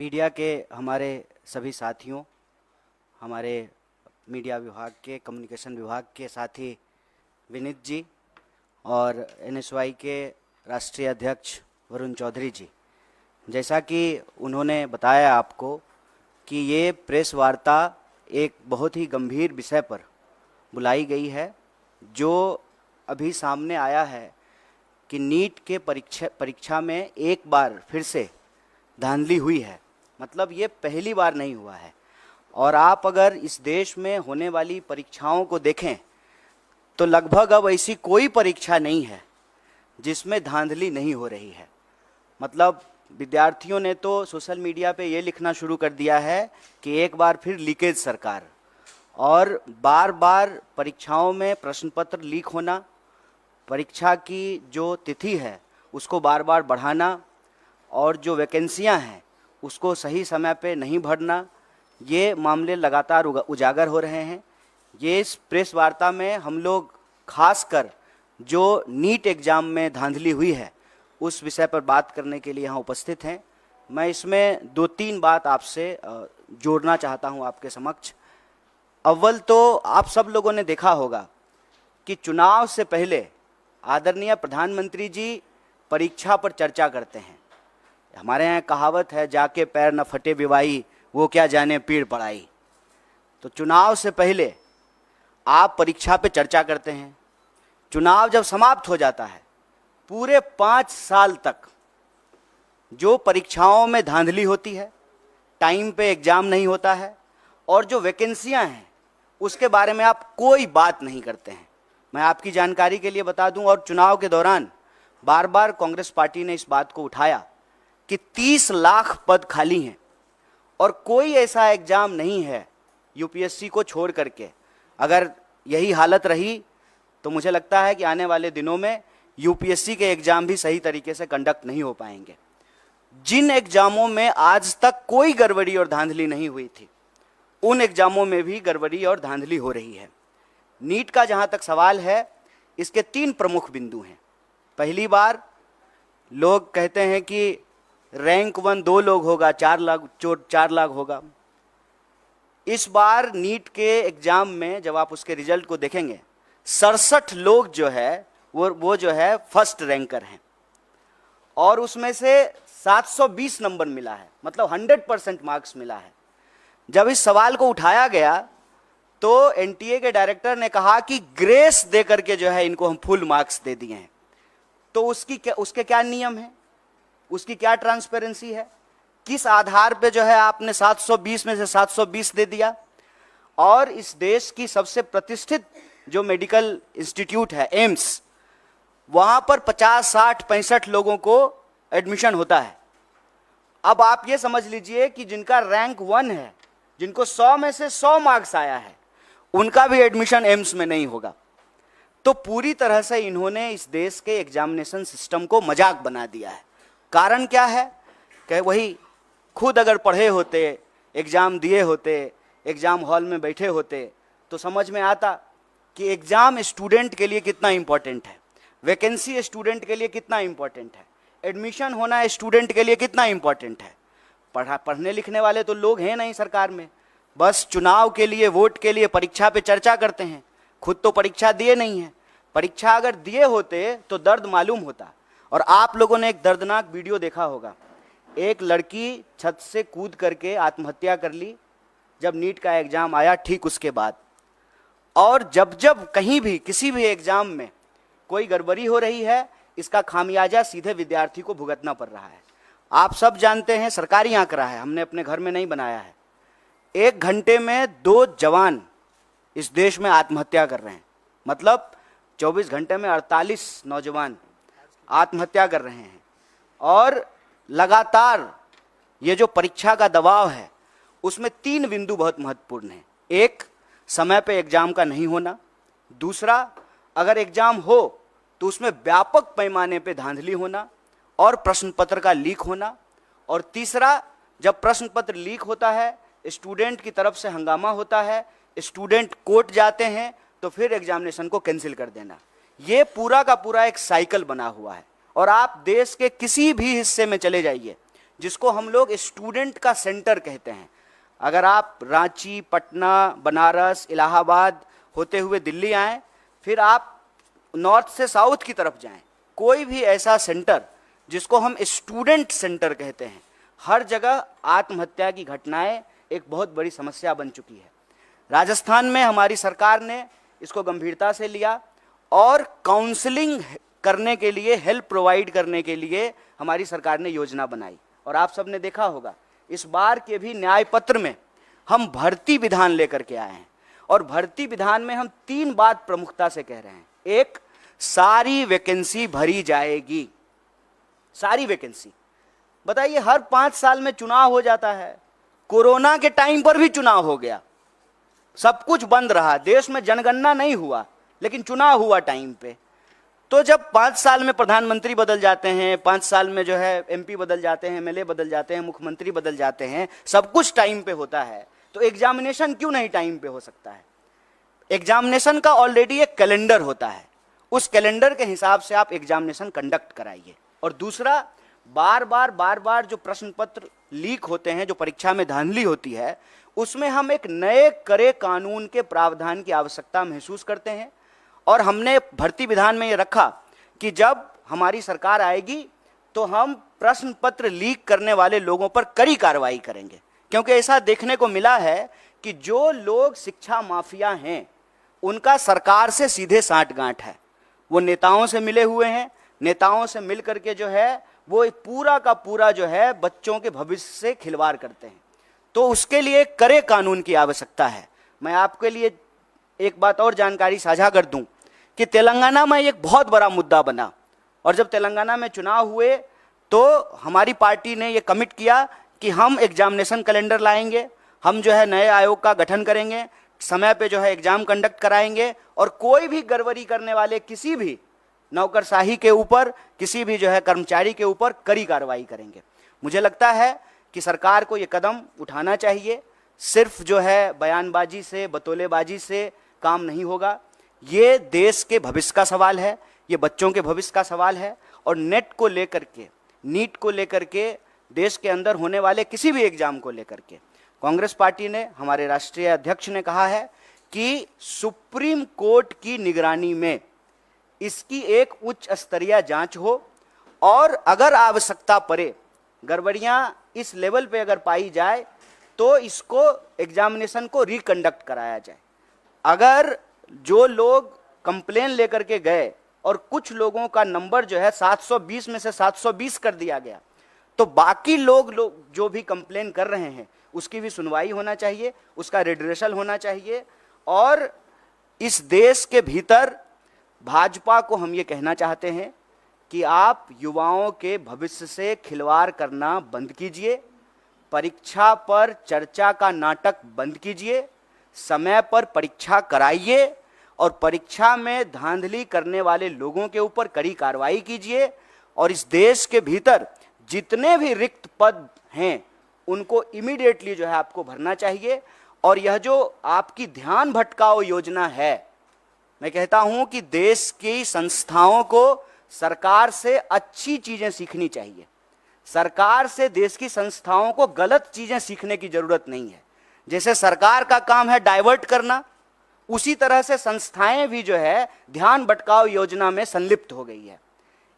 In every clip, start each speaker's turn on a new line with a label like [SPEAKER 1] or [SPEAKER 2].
[SPEAKER 1] Media के हमारे सभी साथियों, हमारे मीडिया विभाग के कम्युनिकेशन विभाग के साथी विनीत जी और एनएसवाई के राष्ट्रीय अध्यक्ष वरुण चौधरी जी, जैसा कि उन्होंने बताया आपको कि ये प्रेस वार्ता एक बहुत ही गंभीर विषय पर बुलाई गई है, जो अभी सामने आया है कि नीट के परीक्षा में एक बार फिर से धांधली हुई है। मतलब ये पहली बार नहीं हुआ है। और आप अगर इस देश में होने वाली परीक्षाओं को देखें तो लगभग अब ऐसी कोई परीक्षा नहीं है जिसमें धांधली नहीं हो रही है। मतलब विद्यार्थियों ने तो सोशल मीडिया पे ये लिखना शुरू कर दिया है कि एक बार फिर लीकेज सरकार, और बार बार परीक्षाओं में प्रश्न पत्र लीक होना, परीक्षा की जो तिथि है उसको बार बार बढ़ाना और जो वैकेंसियां हैं उसको सही समय पे नहीं भरना, ये मामले लगातार उजागर हो रहे हैं। ये इस प्रेस वार्ता में हम लोग खासकर जो नीट एग्ज़ाम में धांधली हुई है उस विषय पर बात करने के लिए यहाँ उपस्थित हैं। मैं इसमें 2-3 बात आपसे जोड़ना चाहता हूँ आपके समक्ष। अव्वल तो आप सब लोगों ने देखा होगा कि चुनाव से पहले आदरणीय प्रधानमंत्री जी परीक्षा पर चर्चा करते हैं। हमारे यहाँ कहावत है, जाके पैर न फटे विवाई, वो क्या जाने पीड़ पड़ाई। तो चुनाव से पहले आप परीक्षा पे चर्चा करते हैं। चुनाव जब समाप्त हो जाता है, पूरे 5 साल तक जो परीक्षाओं में धांधली होती है, टाइम पे एग्जाम नहीं होता है और जो वैकेंसियां हैं उसके बारे में आप कोई बात नहीं करते हैं। मैं आपकी जानकारी के लिए बता दूं, और चुनाव के दौरान बार बार कांग्रेस पार्टी ने इस बात को उठाया कि 30 लाख पद खाली हैं और कोई ऐसा एग्जाम नहीं है यूपीएससी को छोड़ करके। अगर यही हालत रही तो मुझे लगता है कि आने वाले दिनों में यूपीएससी के एग्जाम भी सही तरीके से कंडक्ट नहीं हो पाएंगे। जिन एग्जामों में आज तक कोई गड़बड़ी और धांधली नहीं हुई थी, उन एग्जामों में भी गड़बड़ी और धांधली हो रही है। नीट का जहां तक सवाल है, इसके 3 प्रमुख बिंदु हैं। पहली बार लोग कहते हैं कि रैंक 1 2 लोग होगा, 4 लाख होगा। इस बार नीट के एग्जाम में जब आप उसके रिजल्ट को देखेंगे, 67 लोग जो है वो जो है फर्स्ट रैंकर हैं और उसमें से 720 नंबर मिला है, मतलब 100% मार्क्स मिला है। जब इस सवाल को उठाया गया तो एनटीए के डायरेक्टर ने कहा कि ग्रेस दे करके जो है इनको हम फुल मार्क्स दे दिए हैं। तो उसके क्या नियम है, उसकी क्या ट्रांसपेरेंसी है, किस आधार पे जो है आपने 720 में से 720 दे दिया। और इस देश की सबसे प्रतिष्ठित जो मेडिकल इंस्टीट्यूट है एम्स, वहां पर 50, 60, 65 लोगों को एडमिशन होता है। अब आप ये समझ लीजिए कि जिनका रैंक 1 है, जिनको 100 में से 100 मार्क्स आया है, उनका भी एडमिशन एम्स में नहीं होगा। तो पूरी तरह से इन्होंने इस देश के एग्जामिनेशन सिस्टम को मजाक बना दिया है। कारण क्या है कि वही खुद अगर पढ़े होते, एग्जाम दिए होते, एग्जाम हॉल में बैठे होते तो समझ में आता कि एग्जाम स्टूडेंट के लिए कितना इंपॉर्टेंट है, वैकेंसी स्टूडेंट के लिए कितना इंपॉर्टेंट है, एडमिशन होना स्टूडेंट के लिए कितना इंपॉर्टेंट है। पढ़ने लिखने वाले तो लोग हैं नहीं सरकार में, बस चुनाव के लिए, वोट के लिए परीक्षा पे चर्चा करते हैं। खुद तो परीक्षा दिए नहीं है। परीक्षा अगर दिए होते तो दर्द मालूम होता। और आप लोगों ने एक दर्दनाक वीडियो देखा होगा, एक लड़की छत से कूद करके आत्महत्या कर ली जब नीट का एग्जाम आया ठीक उसके बाद। और जब जब कहीं भी किसी भी एग्जाम में कोई गड़बड़ी हो रही है, इसका खामियाजा सीधे विद्यार्थी को भुगतना पड़ रहा है। आप सब जानते हैं, सरकारी आंकड़ा है, हमने अपने घर में नहीं बनाया है, 1 घंटे में 2 जवान इस देश में आत्महत्या कर रहे हैं। मतलब 24 घंटे में 48 नौजवान आत्महत्या कर रहे हैं। और लगातार ये जो परीक्षा का दबाव है उसमें 3 बिंदु बहुत महत्वपूर्ण हैं। एक, समय पे एग्जाम का नहीं होना। दूसरा, अगर एग्जाम हो तो उसमें व्यापक पैमाने पे धांधली होना और प्रश्न पत्र का लीक होना। और तीसरा, जब प्रश्न पत्र लीक होता है, स्टूडेंट की तरफ से हंगामा होता है, स्टूडेंट कोर्ट जाते हैं, तो फिर एग्जामिनेशन को कैंसिल कर देना। ये पूरा का पूरा एक साइकिल बना हुआ है। और आप देश के किसी भी हिस्से में चले जाइए, जिसको हम लोग स्टूडेंट का सेंटर कहते हैं। अगर आप रांची, पटना, बनारस, इलाहाबाद होते हुए दिल्ली आएँ, फिर आप नॉर्थ से साउथ की तरफ जाएं, कोई भी ऐसा सेंटर जिसको हम स्टूडेंट सेंटर कहते हैं, हर जगह आत्महत्या की घटनाएं एक बहुत बड़ी समस्या बन चुकी है। राजस्थान में हमारी सरकार ने इसको गंभीरता से लिया और काउंसलिंग करने के लिए, हेल्प प्रोवाइड करने के लिए हमारी सरकार ने योजना बनाई। और आप सबने देखा होगा, इस बार के भी न्याय पत्र में हम भर्ती विधान लेकर के आए हैं, और भर्ती विधान में हम 3 बात प्रमुखता से कह रहे हैं। एक, सारी वैकेंसी भरी जाएगी, सारी वैकेंसी। बताइए, हर 5 साल में चुनाव हो जाता है, कोरोना के टाइम पर भी चुनाव हो गया, सब कुछ बंद रहा, देश में जनगणना नहीं हुआ, लेकिन चुनाव हुआ टाइम पे। तो जब 5 साल में प्रधानमंत्री बदल जाते हैं, 5 साल में जो है एमपी बदल जाते हैं, एमएलए बदल जाते हैं, मुख्यमंत्री बदल जाते हैं, सब कुछ टाइम पे होता है, तो एग्जामिनेशन क्यों नहीं टाइम पे हो सकता है? एग्जामिनेशन का ऑलरेडी एक कैलेंडर होता है, उस कैलेंडर के हिसाब से आप एग्जामिनेशन कंडक्ट कराइए। और दूसरा, बार बार जो प्रश्न पत्र लीक होते हैं, जो परीक्षा में धांधली होती है, उसमें हम एक नए करे कानून के प्रावधान की आवश्यकता महसूस करते हैं। और हमने भर्ती विधान में ये रखा कि जब हमारी सरकार आएगी तो हम प्रश्न पत्र लीक करने वाले लोगों पर कड़ी कार्रवाई करेंगे, क्योंकि ऐसा देखने को मिला है कि जो लोग शिक्षा माफिया हैं उनका सरकार से सीधे साठगांठ है। वो नेताओं से मिले हुए हैं, नेताओं से मिल करके जो है वो पूरा का पूरा जो है बच्चों के भविष्य से खिलवाड़ करते हैं। तो उसके लिए कड़े कानून की आवश्यकता है। मैं आपके लिए एक बात और जानकारी साझा कर दूं कि तेलंगाना में एक बहुत बड़ा मुद्दा बना, और जब तेलंगाना में चुनाव हुए तो हमारी पार्टी ने ये कमिट किया कि हम एग्जामिनेशन कैलेंडर लाएंगे, हम जो है नए आयोग का गठन करेंगे, समय पे जो है एग्जाम कंडक्ट कराएंगे, और कोई भी गड़बड़ी करने वाले किसी भी नौकरशाही के ऊपर, किसी भी जो है कर्मचारी के ऊपर कड़ी कार्रवाई करेंगे। मुझे लगता है कि सरकार को ये कदम उठाना चाहिए। सिर्फ जो है बयानबाजी से, बतौलेबाजी से काम नहीं होगा। ये देश के भविष्य का सवाल है, ये बच्चों के भविष्य का सवाल है। और नेट को लेकर के, नीट को लेकर के, देश के अंदर होने वाले किसी भी एग्जाम को लेकर के कांग्रेस पार्टी ने, हमारे राष्ट्रीय अध्यक्ष ने कहा है कि सुप्रीम कोर्ट की निगरानी में इसकी एक उच्च स्तरीय जांच हो, और अगर आवश्यकता पड़े, गड़बड़ियां इस लेवल पे अगर पाई जाए तो इसको एग्जामिनेशन को रिकंडक्ट कराया जाए। अगर जो लोग कंप्लेन लेकर के गए और कुछ लोगों का नंबर जो है 720 में से 720 कर दिया गया, तो बाकी लोग जो भी कंप्लेन कर रहे हैं उसकी भी सुनवाई होना चाहिए, उसका रिड्रेसल होना चाहिए। और इस देश के भीतर भाजपा को हम ये कहना चाहते हैं कि आप युवाओं के भविष्य से खिलवाड़ करना बंद कीजिए, परीक्षा पर चर्चा का नाटक बंद कीजिए, समय पर परीक्षा कराइए, और परीक्षा में धांधली करने वाले लोगों के ऊपर कड़ी कार्रवाई कीजिए। और इस देश के भीतर जितने भी रिक्त पद हैं उनको इमीडिएटली जो है आपको भरना चाहिए। और यह जो आपकी ध्यान भटकाओ योजना है, मैं कहता हूं कि देश की संस्थाओं को सरकार से अच्छी चीजें सीखनी चाहिए। सरकार से देश की संस्थाओं को गलत चीजें सीखने की जरूरत नहीं है। जैसे सरकार का काम है डाइवर्ट करना, उसी तरह से संस्थाएं भी जो है ध्यान भटकाओ योजना में संलिप्त हो गई है।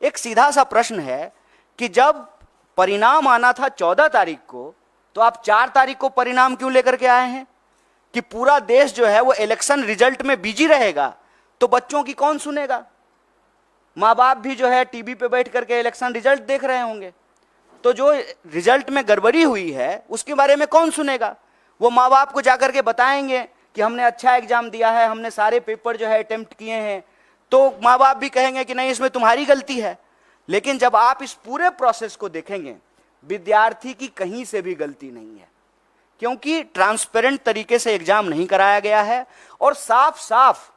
[SPEAKER 1] एक सीधा सा प्रश्न है कि जब परिणाम आना था 14 तारीख को, तो आप 4 तारीख को परिणाम क्यों लेकर के आए हैं? कि पूरा देश जो है वो इलेक्शन रिजल्ट में बिजी रहेगा, तो बच्चों की कौन सुनेगा? माँ बाप भी जो है टीवी पे बैठ करके इलेक्शन रिजल्ट देख रहे होंगे, तो जो रिजल्ट में गड़बड़ी हुई है उसके बारे में कौन सुनेगा? वो माँ बाप को जाकर के बताएंगे कि हमने अच्छा एग्जाम दिया है, हमने सारे पेपर जो है अटेम्प्ट किए हैं, तो माँ बाप भी कहेंगे कि नहीं, इसमें तुम्हारी गलती है। लेकिन जब आप इस पूरे प्रोसेस को देखेंगे, विद्यार्थी की कहीं से भी गलती नहीं है, क्योंकि ट्रांसपेरेंट तरीके से एग्जाम नहीं कराया गया है। और साफ साफ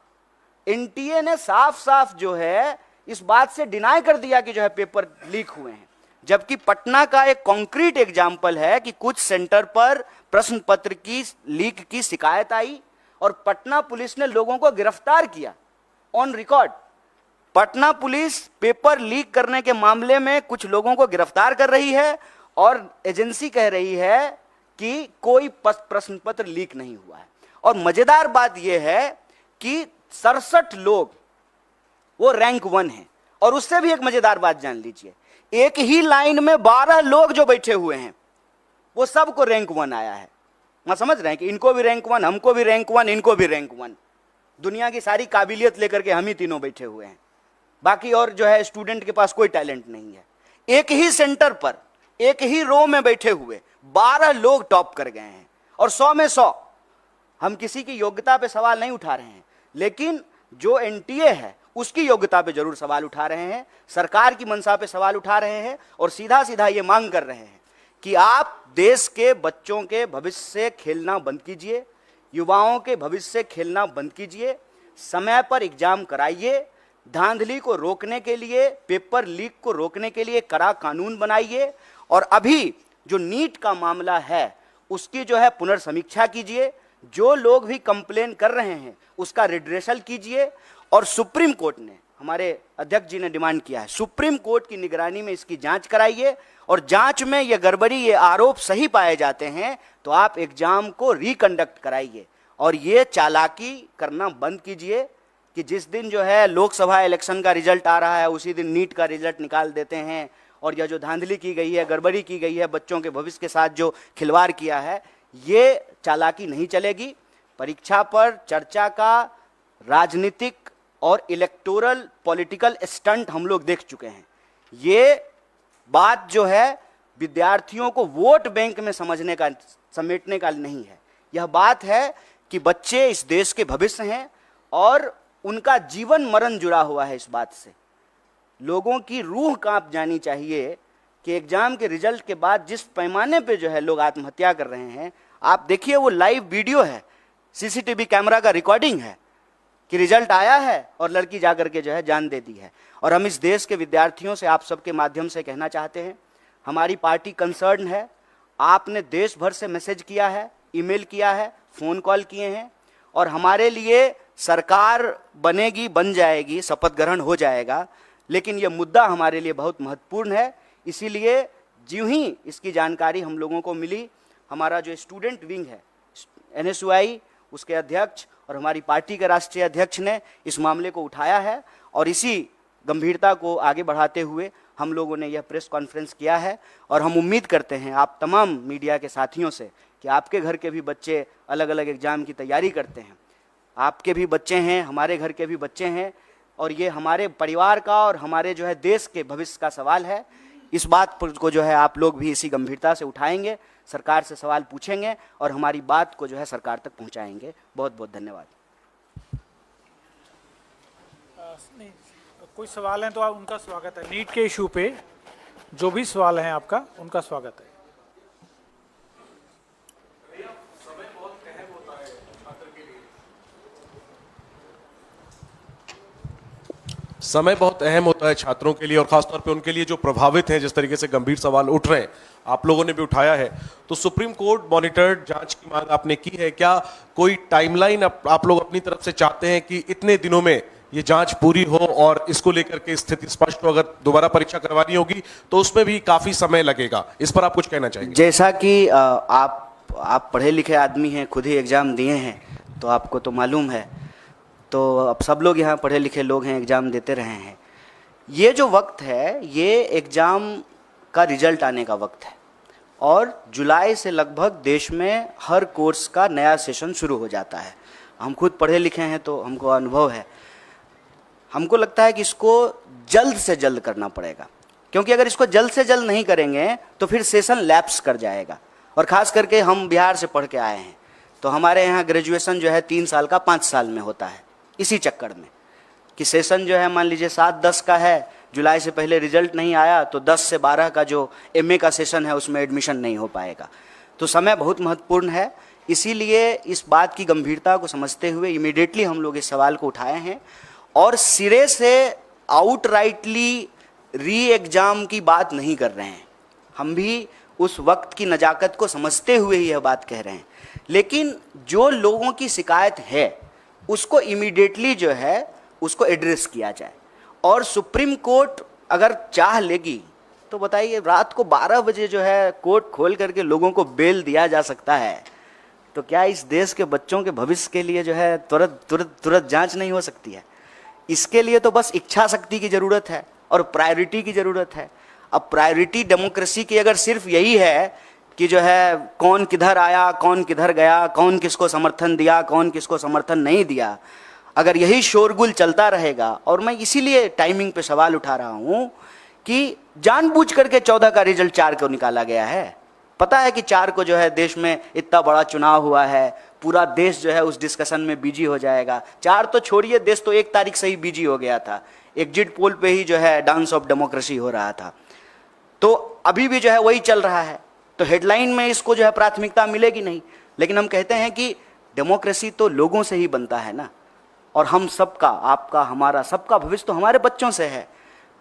[SPEAKER 1] एनटीए ने साफ साफ जो है इस बात से डिनाई कर दिया कि जो है पेपर लीक हुए हैं। जबकि पटना का एक कॉन्क्रीट एग्जाम्पल है कि कुछ सेंटर पर प्रश्न पत्र की लीक की शिकायत आई और पटना पुलिस ने लोगों को गिरफ्तार किया on record. Patna police paper leak करने के मामले में कुछ लोगों को गिरफ्तार कर रही है और एजेंसी कह रही है कि कोई प्रश्न पत्र लीक नहीं हुआ है। और मजेदार बात यह है कि 67 लोग वो रैंक 1 है। और उससे भी एक मजेदार बात जान लीजिए, एक ही लाइन में 12 लोग जो बैठे हुए हैं वो सबको रैंक 1 आया है। मैं समझ रहे हैं कि इनको भी रैंक 1, हमको भी रैंक 1, इनको भी रैंक 1। दुनिया की सारी काबिलियत लेकर के हम ही तीनों बैठे हुए हैं, बाकी और जो है स्टूडेंट के पास कोई टैलेंट नहीं है। एक ही सेंटर पर, एक ही रो में बैठे हुए 12 लोग टॉप कर गए हैं। और 100 में 100। हम किसी की योग्यता पे सवाल नहीं उठा रहे हैं, लेकिन जो एनटीए है उसकी योग्यता पे जरूर सवाल उठा रहे हैं, सरकार की मंशा पे सवाल उठा रहे हैं और सीधा सीधा ये मांग कर रहे हैं कि आप देश के बच्चों के भविष्य से खेलना बंद कीजिए, युवाओं के भविष्य से खेलना बंद कीजिए, समय पर एग्जाम कराइए, धांधली को रोकने के लिए, पेपर लीक को रोकने के लिए कड़ा कानून बनाइए, और अभी जो नीट का मामला है उसकी जो है पुनर्समीक्षा कीजिए, जो लोग भी कंप्लेन कर रहे हैं उसका रिड्रेसल कीजिए। और सुप्रीम कोर्ट ने, हमारे अध्यक्ष जी ने डिमांड किया है, सुप्रीम कोर्ट की निगरानी में इसकी जांच कराइए, और जांच में ये गड़बड़ी, ये आरोप सही पाए जाते हैं तो आप एग्जाम को रिकंडक्ट कराइए। और ये चालाकी करना बंद कीजिए कि जिस दिन जो है लोकसभा इलेक्शन का रिजल्ट आ रहा है उसी दिन नीट का रिजल्ट निकाल देते हैं। और यह जो धांधली की गई है, गड़बड़ी की गई है, बच्चों के भविष्य के साथ जो खिलवाड़ किया है, ये चालाकी नहीं चलेगी। परीक्षा पर चर्चा का राजनीतिक और इलेक्टोरल पॉलिटिकल स्टंट हम लोग देख चुके हैं। ये बात जो है विद्यार्थियों को वोट बैंक में समझने का, समेटने का नहीं है। यह बात है कि बच्चे इस देश के भविष्य हैं और उनका जीवन मरण जुड़ा हुआ है इस बात से। लोगों की रूह कांप जानी चाहिए कि एग्जाम के रिजल्ट के बाद जिस पैमाने पे जो है लोग आत्महत्या कर रहे हैं। आप देखिए, वो लाइव वीडियो है, सीसीटीवी कैमरा का रिकॉर्डिंग है कि रिजल्ट आया है और लड़की जाकर के जो है जान दे दी है। और हम इस देश के विद्यार्थियों से आप सबके माध्यम से कहना चाहते हैं, हमारी पार्टी कंसर्न है। आपने देश भर से मैसेज किया है, ईमेल किया है, फ़ोन कॉल किए हैं, और हमारे लिए सरकार बनेगी, बन जाएगी, शपथ ग्रहण हो जाएगा, लेकिन यह मुद्दा हमारे लिए बहुत महत्वपूर्ण है। इसीलिए ज्यों ही इसकी जानकारी हम लोगों को मिली, हमारा जो स्टूडेंट विंग है एनएसयूआई, उसके अध्यक्ष और हमारी पार्टी के राष्ट्रीय अध्यक्ष ने इस मामले को उठाया है। और इसी गंभीरता को आगे बढ़ाते हुए हम लोगों ने यह प्रेस कॉन्फ्रेंस किया है। और हम उम्मीद करते हैं आप तमाम मीडिया के साथियों से कि आपके घर के भी बच्चे अलग अलग एग्ज़ाम की तैयारी करते हैं, आपके भी बच्चे हैं, हमारे घर के भी बच्चे हैं, और ये हमारे परिवार का और हमारे जो है देश के भविष्य का सवाल है। इस बात को जो है आप लोग भी इसी गंभीरता से उठाएंगे, सरकार से सवाल पूछेंगे और हमारी बात को जो है सरकार तक पहुंचाएंगे। बहुत बहुत धन्यवाद।
[SPEAKER 2] कोई सवाल है तो आप, उनका स्वागत है। नीट के इशू पे जो भी सवाल हैं आपका, उनका स्वागत है।
[SPEAKER 3] समय बहुत अहम होता है छात्रों के लिए, और खासतौर पे उनके लिए जो प्रभावित हैं। जिस तरीके से गंभीर सवाल उठ रहे हैं, आप लोगों ने भी उठाया है, तो सुप्रीम कोर्ट मॉनिटर्ड जांच की मांग आपने की है। क्या कोई टाइमलाइन आप लोग अपनी तरफ से चाहते हैं कि इतने दिनों में ये जांच पूरी हो और इसको लेकर के स्थिति स्पष्ट हो? अगर दोबारा परीक्षा करवानी होगी तो उसमें भी काफी समय लगेगा, इस पर आप कुछ कहना चाहेंगे?
[SPEAKER 1] जैसा कि आप पढ़े लिखे आदमी हैं, खुद ही एग्ज़ाम दिए हैं, तो आपको तो मालूम है। तो अब सब लोग यहाँ पढ़े लिखे लोग हैं, एग्ज़ाम देते रहे हैं। ये जो वक्त है, ये एग्ज़ाम का रिजल्ट आने का वक्त है, और जुलाई से लगभग देश में हर कोर्स का नया सेशन शुरू हो जाता है। हम खुद पढ़े लिखे हैं तो हमको अनुभव है। हमको लगता है कि इसको जल्द से जल्द करना पड़ेगा, क्योंकि अगर इसको जल्द से जल्द नहीं करेंगे तो फिर सेशन लैप्स कर जाएगा। और ख़ास करके हम बिहार से पढ़ के आए हैं, तो हमारे यहाँ ग्रेजुएशन जो है 3 साल का 5 साल में होता है। इसी चक्कर में कि सेशन जो है मान लीजिए 7-10 का है, जुलाई से पहले रिजल्ट नहीं आया तो 10 से 12 का जो एमए का सेशन है उसमें एडमिशन नहीं हो पाएगा। तो समय बहुत महत्वपूर्ण है। इसीलिए इस बात की गंभीरता को समझते हुए इमीडिएटली हम लोग इस सवाल को उठाए हैं, और सिरे से आउटराइटली री एग्ज़ाम की बात नहीं कर रहे हैं। हम भी उस वक्त की नज़ाकत को समझते हुए ही यह बात कह रहे हैं, लेकिन जो लोगों की शिकायत है उसको इमीडिएटली जो है उसको एड्रेस किया जाए। और सुप्रीम कोर्ट अगर चाह लेगी तो बताइए रात को 12 बजे जो है कोर्ट खोल करके लोगों को बेल दिया जा सकता है, तो क्या इस देश के बच्चों के भविष्य के लिए जो है तुरंत जांच नहीं हो सकती है? इसके लिए तो बस इच्छा शक्ति की जरूरत है और प्रायोरिटी की जरूरत है। अब प्रायोरिटी डेमोक्रेसी की अगर सिर्फ यही है कि जो है कौन किधर आया, कौन किधर गया, कौन किसको समर्थन दिया, कौन किसको समर्थन नहीं दिया, अगर यही शोरगुल चलता रहेगा, और मैं इसीलिए टाइमिंग पे सवाल उठा रहा हूं कि जानबूझ करके 14 का रिजल्ट 4 को निकाला गया है। पता है कि 4 को जो है देश में इतना बड़ा चुनाव हुआ है, पूरा देश जो है उस डिस्कशन में बिजी हो जाएगा। 4 तो छोड़िए, देश तो 1 तारीख से ही बिजी हो गया था, एग्जिट पोल पे ही जो है डांस ऑफ डेमोक्रेसी हो रहा था। तो अभी भी जो है वही चल रहा है, तो हेडलाइन में इसको जो है प्राथमिकता मिलेगी नहीं। लेकिन हम कहते हैं कि डेमोक्रेसी तो लोगों से ही बनता है ना, और हम सबका, आपका, हमारा, सबका भविष्य तो हमारे बच्चों से है।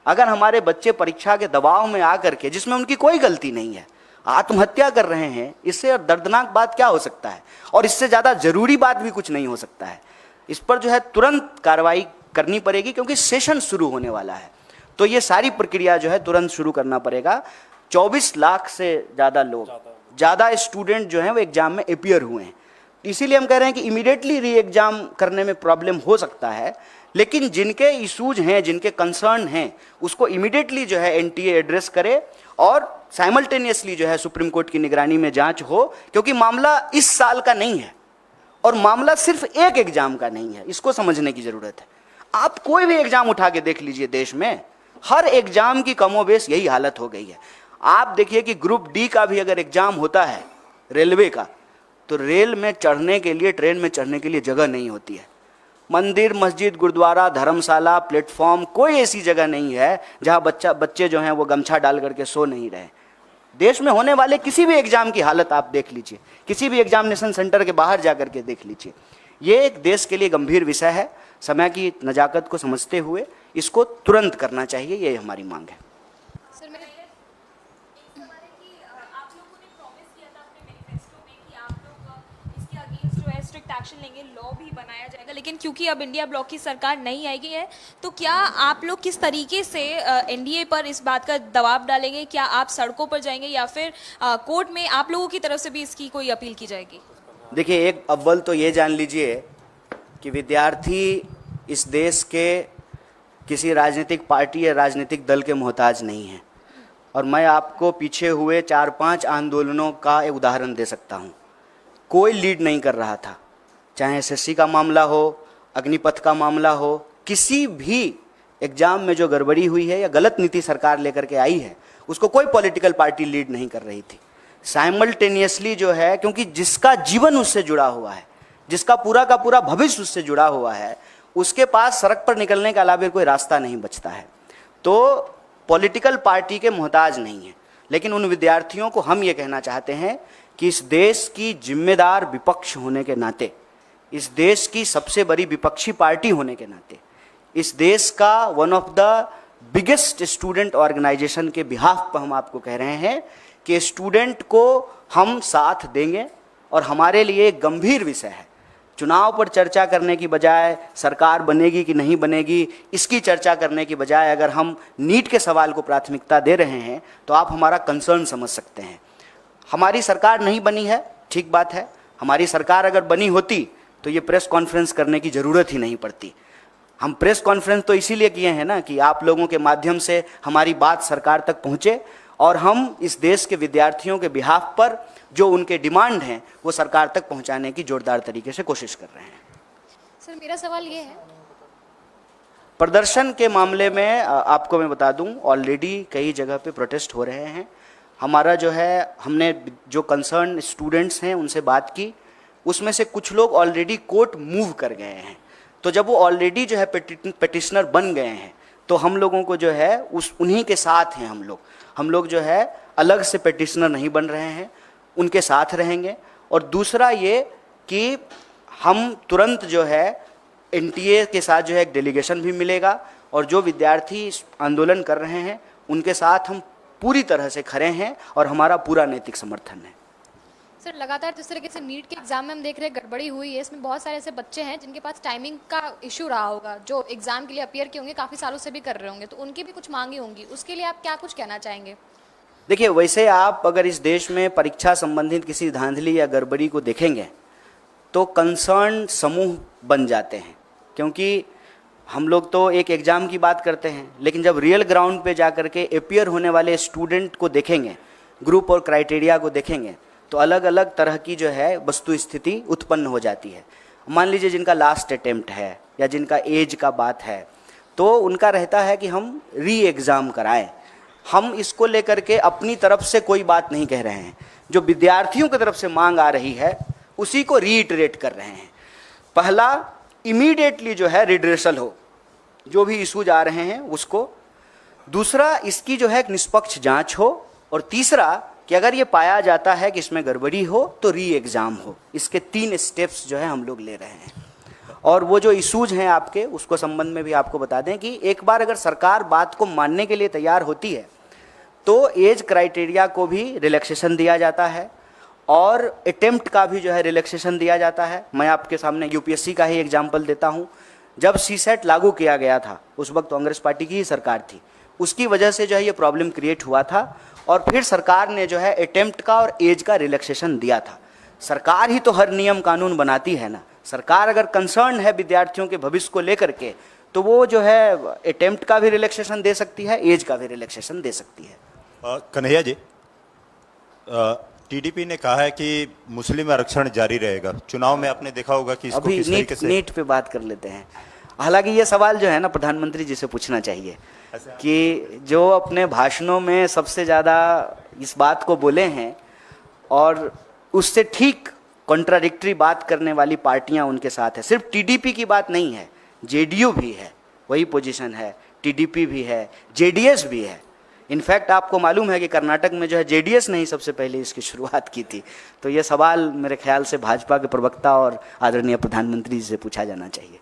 [SPEAKER 1] अगर हमारे बच्चे परीक्षा के दबाव में आकर के, जिसमें उनकी कोई गलती नहीं है, आत्महत्या कर रहे हैं, इससे और दर्दनाक बात क्या हो सकता है? और इससे ज़्यादा जरूरी बात भी कुछ नहीं हो सकता है। इस पर जो है तुरंत कार्रवाई करनी पड़ेगी, क्योंकि सेशन शुरू होने वाला है। तो ये सारी प्रक्रिया जो है तुरंत शुरू करना पड़ेगा। 24 लाख से ज़्यादा लोग, ज़्यादा स्टूडेंट जो हैं वो एग्जाम में अपीयर हुए हैं। इसीलिए हम कह रहे हैं कि इमीडिएटली री एग्जाम करने में प्रॉब्लम हो सकता है, लेकिन जिनके इशूज हैं, जिनके कंसर्न हैं, उसको इमीडिएटली जो है एनटीए एड्रेस करे और साइमल्टेनियसली जो है सुप्रीम कोर्ट की निगरानी में जांच हो। क्योंकि मामला इस साल का नहीं है और मामला सिर्फ एक एग्जाम का नहीं है, इसको समझने की जरूरत है। आप कोई भी एग्जाम उठा के देख लीजिए, देश में हर एग्जाम की कमोबेश यही हालत हो गई है। आप देखिए कि ग्रुप डी का भी अगर एग्जाम होता है रेलवे का, तो रेल में चढ़ने के लिए, ट्रेन में चढ़ने के लिए जगह नहीं होती है। मंदिर, मस्जिद, गुरुद्वारा, धर्मशाला, प्लेटफॉर्म, कोई ऐसी जगह नहीं है जहां बच्चे जो हैं वो गमछा डाल करके सो नहीं रहे। देश में होने वाले किसी भी एग्जाम की हालत आप देख लीजिए, किसी भी एग्जामिनेशन सेंटर के बाहर जाकर के देख लीजिए। ये एक देश के लिए गंभीर विषय है। समय की नजाकत को समझते हुए इसको तुरंत करना चाहिए, ये हमारी मांग है।
[SPEAKER 4] सर मेरे एक सवाल है कि आप लोगों ने प्रॉमिस किया था अपने मैनिफेस्टो में कि आप लोग इसके अगेंस्ट जो है स्ट्रिक्ट एक्शन लेंगे, लॉ भी बनाया जाएगा। लेकिन क्योंकि अब इंडिया ब्लॉक की सरकार नहीं आएगी है, तो क्या आप लोग किस तरीके से एनडीए पर इस बात का दबाव डालेंगे? क्या आप सड़कों पर जाएंगे या फिर कोर्ट में आप लोगों की तरफ से भी इसकी कोई अपील की जाएगी?
[SPEAKER 1] देखिए, एक अव्वल तो ये जान लीजिए कि विद्यार्थी इस देश के किसी राजनीतिक पार्टी या राजनीतिक दल के मोहताज नहीं है। और मैं आपको पीछे हुए 4-5 आंदोलनों का एक उदाहरण दे सकता हूँ। कोई लीड नहीं कर रहा था, चाहे एसएससी का मामला हो, अग्निपथ का मामला हो, किसी भी एग्जाम में जो गड़बड़ी हुई है या गलत नीति सरकार लेकर के आई है, उसको कोई पॉलिटिकल पार्टी लीड नहीं कर रही थी। साइमल्टेनियसली जो है, क्योंकि जिसका जीवन उससे जुड़ा हुआ है, जिसका पूरा का पूरा भविष्य उससे जुड़ा हुआ है, उसके पास सड़क पर निकलने के अलावा कोई रास्ता नहीं बचता है। तो पॉलिटिकल पार्टी के मोहताज नहीं है। लेकिन उन विद्यार्थियों को हम ये कहना चाहते हैं कि इस देश की जिम्मेदार विपक्ष होने के नाते, इस देश की सबसे बड़ी विपक्षी पार्टी होने के नाते, इस देश का one of the biggest student organization के बिहाफ पर हम आपको कह रहे हैं कि स्टूडेंट को हम साथ देंगे। और हमारे लिए एक गंभीर विषय है, चुनाव पर चर्चा करने की बजाय, सरकार बनेगी कि नहीं बनेगी इसकी चर्चा करने की बजाय, अगर हम नीट के सवाल को प्राथमिकता दे रहे हैं तो आप हमारा कंसर्न समझ सकते हैं। हमारी सरकार नहीं बनी है, ठीक बात है। हमारी सरकार अगर बनी होती तो ये प्रेस कॉन्फ्रेंस करने की ज़रूरत ही नहीं पड़ती। हम प्रेस कॉन्फ्रेंस तो इसीलिए किए हैं ना कि आप लोगों के माध्यम से हमारी बात सरकार तक पहुँचे और हम इस देश के विद्यार्थियों के बिहाफ पर जो उनके डिमांड हैं वो सरकार तक पहुंचाने की जोरदार तरीके से कोशिश कर रहे हैं।
[SPEAKER 4] सर मेरा सवाल ये है,
[SPEAKER 1] प्रदर्शन के मामले में आपको मैं बता दूं, ऑलरेडी कई जगह पे प्रोटेस्ट हो रहे हैं। हमारा जो है, हमने जो कंसर्न स्टूडेंट्स हैं उनसे बात की, उसमें से कुछ लोग ऑलरेडी कोर्ट मूव कर गए हैं। तो जब वो ऑलरेडी जो है पिटिशनर बन गए हैं तो हम लोगों को जो है उन्हीं के साथ हैं। हम लोग जो है अलग से पिटिशनर नहीं बन रहे हैं, उनके साथ रहेंगे। और दूसरा ये कि हम तुरंत जो है एनटीए के साथ जो है एक डेलीगेशन भी मिलेगा और जो विद्यार्थी आंदोलन कर रहे हैं उनके साथ हम पूरी तरह से खड़े हैं और हमारा पूरा नैतिक समर्थन है।
[SPEAKER 5] सर लगातार जिस तरीके से नीट के एग्जाम में हम देख रहे हैं गड़बड़ी हुई है, इसमें बहुत सारे ऐसे बच्चे हैं जिनके पास टाइमिंग का इशू रहा होगा, जो एग्जाम के लिए अपीयर किए होंगे, काफ़ी सालों से भी कर रहे होंगे, तो उनकी भी कुछ मांगी होंगी, उसके लिए आप क्या कुछ कहना चाहेंगे?
[SPEAKER 1] देखिए, वैसे आप अगर इस देश में परीक्षा संबंधित किसी धांधली या गड़बड़ी को देखेंगे तो कंसर्न समूह बन जाते हैं, क्योंकि हम लोग तो एक एग्ज़ाम की बात करते हैं, लेकिन जब रियल ग्राउंड पे जा कर के अपीयर होने वाले स्टूडेंट को देखेंगे, ग्रुप और क्राइटेरिया को देखेंगे, तो अलग अलग तरह की जो है वस्तु स्थिति उत्पन्न हो जाती है। मान लीजिए जिनका लास्ट अटेम्प्ट है या जिनका एज का बात है, तो उनका रहता है कि हम री एग्ज़ाम कराएं। हम इसको लेकर के अपनी तरफ से कोई बात नहीं कह रहे हैं, जो विद्यार्थियों की तरफ से मांग आ रही है उसी को रीइटरेट कर रहे हैं। पहला, इमीडिएटली जो है रिड्रेसल हो, जो भी इशूज आ रहे हैं उसको। दूसरा, इसकी जो है एक निष्पक्ष जांच हो। और तीसरा, कि अगर ये पाया जाता है कि इसमें गड़बड़ी हो तो री एग्ज़ाम हो। इसके 3 स्टेप्स जो है हम लोग ले रहे हैं। और वो जो इशूज हैं आपके, उसको संबंध में भी आपको बता दें कि एक बार अगर सरकार बात को मानने के लिए तैयार होती है तो एज क्राइटेरिया को भी रिलैक्सेशन दिया जाता है और अटेम्प्ट का भी जो है रिलैक्सेशन दिया जाता है। मैं आपके सामने यूपीएससी का ही एग्जाम्पल देता हूँ। जब सीसेट लागू किया गया था, उस वक्त कांग्रेस पार्टी की ही सरकार थी, उसकी वजह से जो है ये प्रॉब्लम क्रिएट हुआ था और फिर सरकार ने जो है अटेम्प्ट का और एज का रिलैक्सेशन दिया था। सरकार ही तो हर नियम कानून बनाती है ना। सरकार अगर कंसर्न है विद्यार्थियों के भविष्य को लेकर के, तो वो जो है अटेम्प्ट का भी रिलैक्सेशन दे सकती है, एज का भी रिलैक्सेशन दे सकती है।
[SPEAKER 6] कन्हैया जी, टीडीपी ने कहा है कि मुस्लिम आरक्षण जारी रहेगा। चुनाव में आपने देखा होगा कि इसको
[SPEAKER 1] अभी
[SPEAKER 6] किस तरीके से
[SPEAKER 1] नीट पे बात कर लेते हैं। हालांकि ये सवाल जो है ना प्रधानमंत्री जी से पूछना चाहिए कि जो अपने भाषणों में सबसे ज़्यादा इस बात को बोले हैं और उससे ठीक कॉन्ट्राडिक्टरी बात करने वाली पार्टियां उनके साथ है। सिर्फ टीडीपी की बात नहीं है, जेडीयू भी है, वही पोजीशन है, टीडीपी भी है, जेडीएस भी है। इनफैक्ट आपको मालूम है कि कर्नाटक में जो है जेडीएस ने ही सबसे पहले इसकी शुरुआत की थी। तो ये सवाल मेरे ख्याल से भाजपा के प्रवक्ता और आदरणीय प्रधानमंत्री जी से पूछा जाना चाहिए।